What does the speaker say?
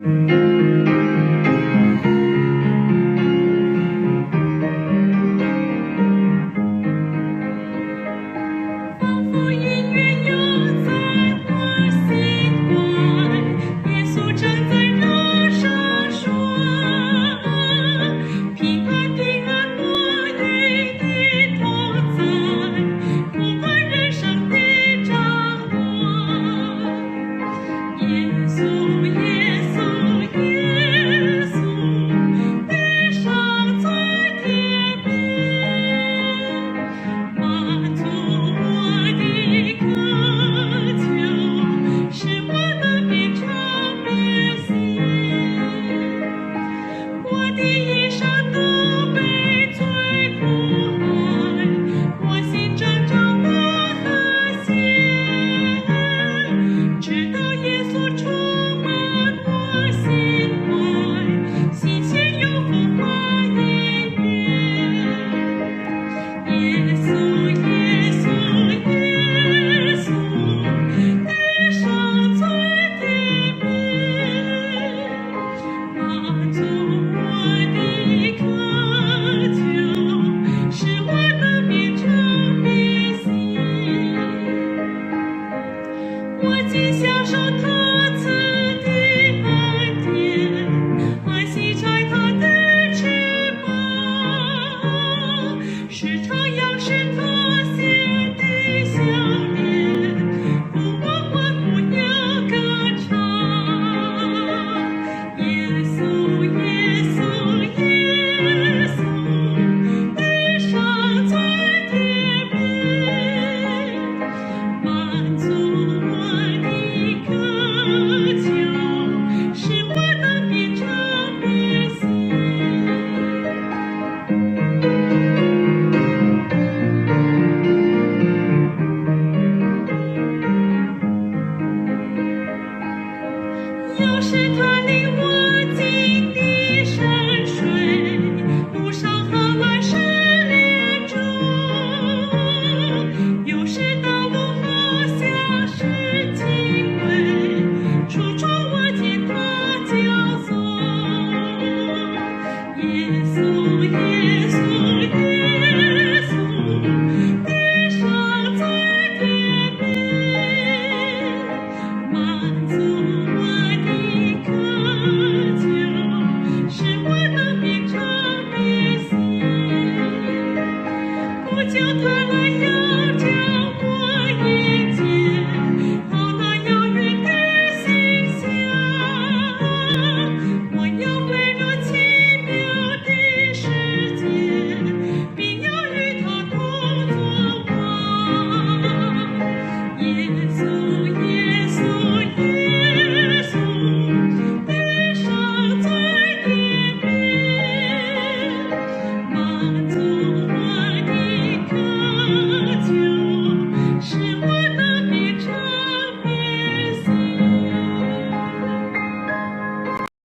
仿佛音乐又在我心怀，耶稣站在那上说，平安平安，我与你同在，不管人生的掌舵。耶稣，耶稣，耶稣，地上最甜蜜，满足我的渴求，使我能变成别心。我的一生都被罪苦害，我心挣扎我和谐，直到耶稣充满我心怀，新鲜又复活音乐。耶稣，耶稣，耶稣，地上最甜蜜，满足我的渴求，使我能变成别心。我今享受他赐的恩典，安息在他的翅膀，时常仰视他显的笑脸，抚摸我不要歌唱。耶稣，耶稣，耶稣，地上最甜蜜，满足我的渴求，使我能变成别心。又是他